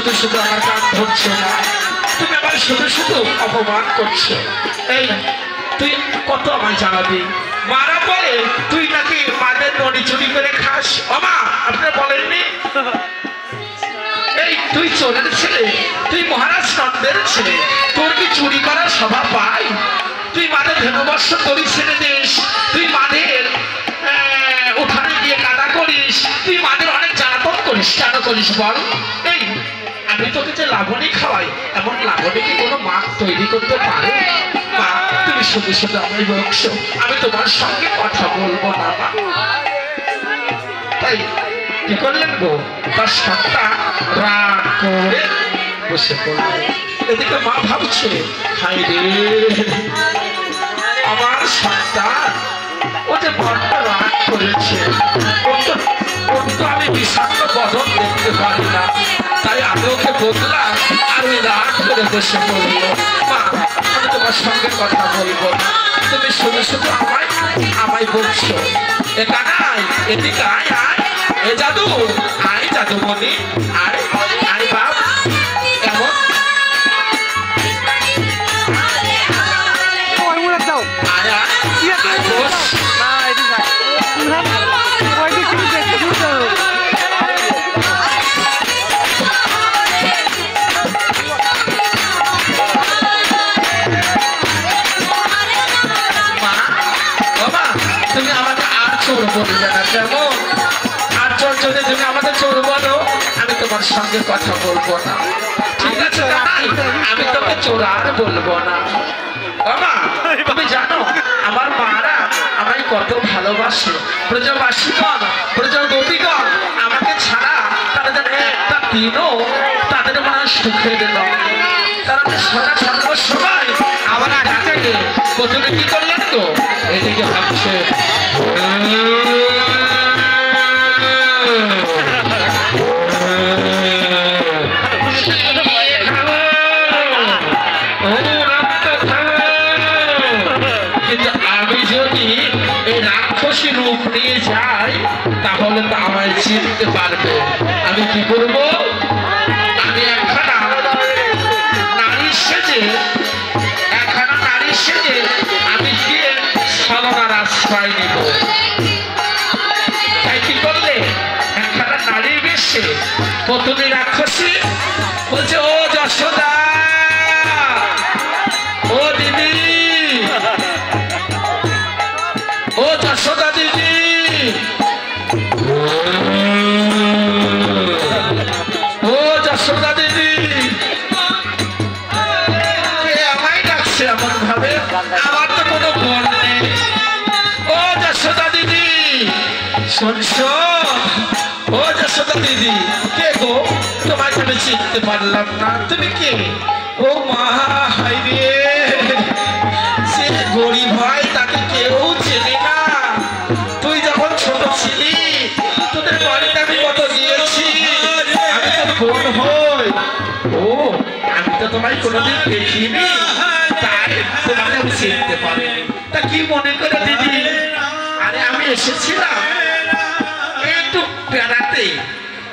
শুধু শুধু আমার কান ধরছো না, তুমি আমার শুধু শুধু অপমান করছো। এই তুই কত আমায় জানাবি? মারা বলে তুই নাকি মাদের নড়ি চুরি করে খাস। আমা আপনারা বলেননি? এই তুই চোরের ছেলে, তুই মহারাজ নন্দের ছেলে, তোর কি চুরি করার স্বভাব পাই? তুই মাদের ধর্মবর্ষ করি ছেড়ে দিস, তুই মাদের উঠানে গিয়ে কাদা করিস, তুই মাদের অনেক জ্বালাতন করিস। কেন করিস বল? এই আমি তোকে যে লাবণী খাওয়াই, এমন লাবণী কি কোনো মা তৈরি করতে পারে? মা তুমি শুধু শুধু আমায় বকছো, আমি তোমার সঙ্গে কথা বলবো না। মা তাই কি করলেন গো? তার সত্তা রাগ করে বসে পড়ল। এদিকে মা ভাবছে, হায় রে আমার সন্তান, ও যে বড্ড রাগ করেছে, ওর তো আমি বিষাক্ত বদন দেখতে পারি না, তাই আমি ওকে বললাম আর ওই রাগ করে বসে পড়ল। মা আমি তোমার সঙ্গে কথা বলবো না, তুমি শুধু শুধু আমায় বলছো। এ কানাই এদিকে আয় আয়, এ জাদু আয়, জাদুমণি আয় আয় বাপ। এমন তুমি আমাকে আর চোর বলবে না, কেমন? আর চোর যদি তুমি আমাকে চোর বলো, আমি তোমার সঙ্গে কথা বলবো না, ঠিক আছে? আমি তোকে চোর আর বলবো না। বাবা তুমি জানো আমার মারা আমায় কত ভালোবাসে। ব্রজবাসীগণ, ব্রজগোপীগণ আমাকে ছাড়া তারা যেন একটা দিনও তাদের মনে সুখের নয়। তারা সদা সর্বসময় আমার ডাকে। প্রথমে কি করলেন তো? এদিকে ভাবছে কিন্তু আমি যদি এই রাক্ষসী রূপ নিয়ে যাই তাহলে তো আমায় চিনতে পারবে। আমি কি করব? আমি একখানা নারী সেজে আমি গিয়ে সলনার আশ্রয় নিব। তাই কি করলে? একখানা নারীর বেশে প্রথমে রাক্ষসী বলছে, ও যশোদা, ও দিদি, ও যশোদা দিদি, ও যশোদা দিদি। আমায় ডাকছে এমন ভাবে, আমার তো কোনো বোন নেই। ও যশোদা দিদি শুনছো? ও যশোদা দিদি, কে গো? তোমাকে আমি চিনতে পারলাম না, তুমি কে? ও মা, হায় রে, সে গরিব হয় তাকে কেউ চেনে না। তুই যখন ছোট ছিলি তোদের বাড়িতে আমি কত দিয়েছি, আমি তোর বোন হই। ও আমি তো তোমায় কোনোদিন দেখিনি, তাই তোমাকে আমি চিনতে পারিনি। তা কি মনে করে দিদি? আরে আমি এসেছিলাম একটু বেড়াতে,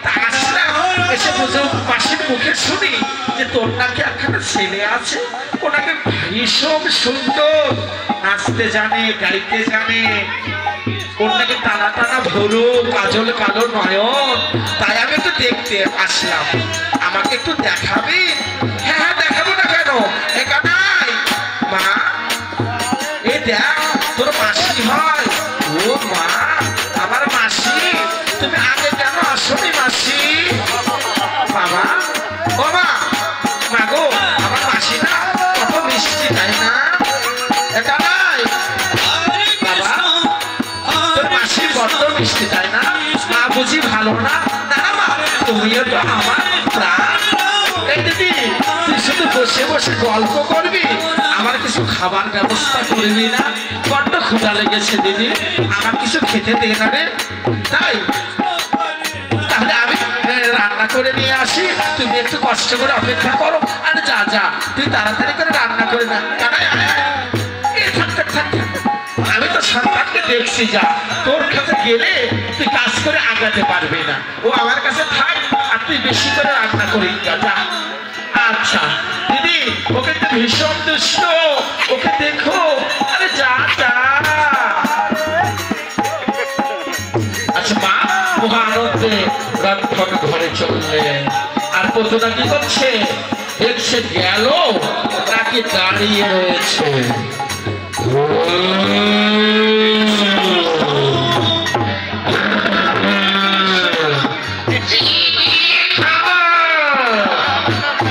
তা আসলাম, এসে বুঝো পাশের মুখে শুনি যে তোর নাকি একখানা ছেলে আছে, ওনাকে ভীষণ সুন্দর, নাচতে জানে, গাইতে জানে, ওর নাকি টানা টানা ভরু, কাজল কালো নয়ন। তাই আমি একটু দেখতে আসলাম, আমাকে একটু দেখাবি? হ্যাঁ হ্যাঁ দেখাবো না কেন? এখানাই মা, এ দেখ তোর মাসি হয়। ও মা, আমার মাসি, তুমি আগে কেন আসনি মাসি? বাবা, ও মা, মা গো, আমার মাসি না কত মিষ্টি, তাই না? এটা নাই বাবা, তোর মাসি কত মিষ্টি, তাই না? মা বুঝি ভালো না? না মা, তুমিও তো আমার প্রাণ। এই দিদি, তুই শুধু বসে বসে গল্প করবি, আমার কিছু খাবার ব্যবস্থা করবি না? বড্ড ক্ষুধা লেগেছে দিদি, আমার কিছু খেতে দে না রে। তাই তাহলে আমি রান্না করে নিয়ে আসি, তুমি একটু কষ্ট করে অপেক্ষা করো। আর যা যা, তুই তাড়াতাড়ি করে রান্না করে না। আমি তো সন্তানকে দেখছি, যা তোর কাছে গেলে তুই কাজ করে আগাতে পারবি না। ও আমার কাছে থাক, আর তুই বেশি করে রান্না করি যা। আচ্ছা দিদি, ওকে তো ভীষণ দুষ্ট, ওকে দেখো। আরে যা যা। আচ্ছা মা মহা আনন্দে রান্নাঘর ঘরে চললেন। আর পুতুনা কি করছে দেখছে, গেল নাকি দাঁড়িয়ে রয়েছে।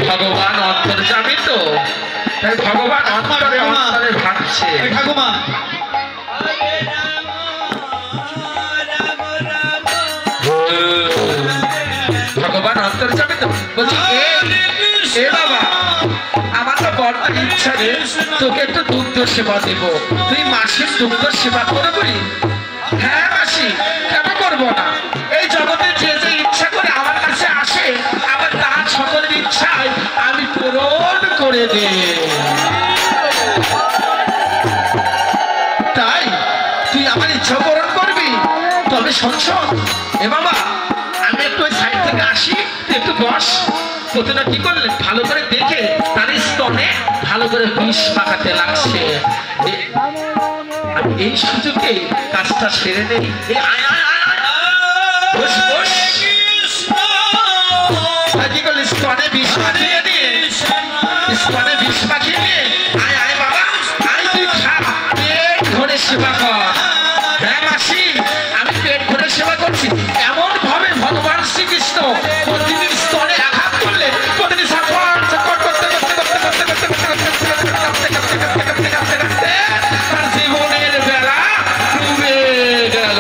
ভগবান অন্তর্যামী তো, তাই ভগবান অন্তরে অন্তরে ভাবছে। ঠাকুমা ভগবান অন্তর্যামী তো, বলছি এ বাবা, আমার তো বড় ইচ্ছা রে তোকে একটু দুগ্ধ সেবা দেব, তুই মাসির দুগ্ধ সেবা করবি? হ্যাঁ মাসি, কেন করবো না? এই জগতে যে যে ইচ্ছা করে আমার কাছে আসে, আবার তার সকলের ইচ্ছায় আমি পূরণ করে দিই। তাই তুই আমার ইচ্ছা পূরণ করবি? তবে শোন শোন এ বাবা, আমি একটু ওই সাইড থেকে আসি, তুই একটু বস। পুতুনা কি করলেন, ভালো করে দেখে তার স্তনে ভালো করে বিষ মাখাতে লাগছে। আমি এই সুযোগে কাজটা সেরে নেই। বস বস। কি করলি, স্তনে বিষ মাখিয়ে দিয়ে, স্তনে বিষ মাখিয়ে দিয়ে, আয় আয় বাবা, আয় তুই খা, পেট ভরে সেবা কর। হ্যাঁ মাসি, আমি পেট ভরে সেবা করছি। এমন ভাবে ভগবান শ্রীকৃষ্ণ প্রতিদিন স্তনে আঘাত করলে, প্রতিদিন সাপোর্ট সাপোর্ট করতে করতে করতে করতে করতে করতে করতে করতে তার জীবনের বেলা ডুবে গেল।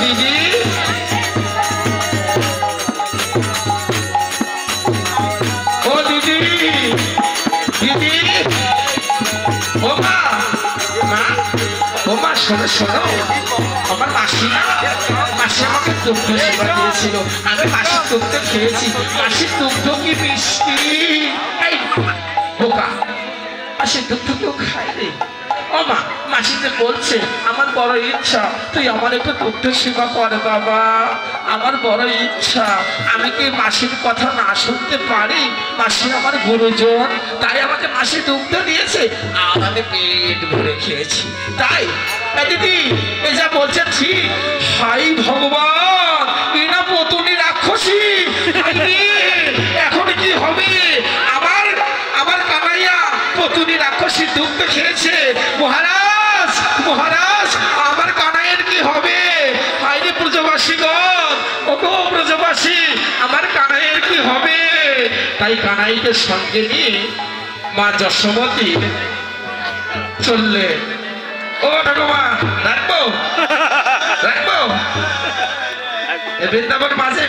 দিদি ও দিদি, দিদি ও মা, মা ও মা, শোনো শোনো, আমার মাসি মাসি আমাকে দুগ্ধ সেবা দিয়েছিল, আমি মাসির দুগ্ধ খেয়েছি। মাসির দুগ্ধ কি মিষ্টি! এই বোকা, মাসির দুগ্ধ কেউ খায় রে। ও মা, মাসিতে বলছে আমার বড় ইচ্ছা তুই আমার একটু দুগ্ধ সেবা কর বাবা, আমার বড় ইচ্ছা। আমি কি মাসির কথা না শুনতে পারি? মাসি আমার গুরুজন, তাই আমাকে মাসি দুগ্ধ দিয়েছে আর আমি পেট ভরে খেয়েছি। তাই দিদি এ যা বলছে ঠিক। হাই ভগবান, এরা পতুনি রাক্ষসী, এখন কি হবে? আমার আমার কানাইয়া পতুনি রাক্ষসী দুগ্ধ খেয়েছে। মহারাজ মহারাজ, আমার কানাইয়ের কি হবে? হাইরে ব্রজবাসীগণ, ওগো ব্রজবাসী, আমার কানাইয়ের কি হবে? তাই কানাইকে সঙ্গে নিয়ে মা যশোমতী চললে। ও ভগবান, রাখবো রাখবো, বৃন্দাবন মাঝে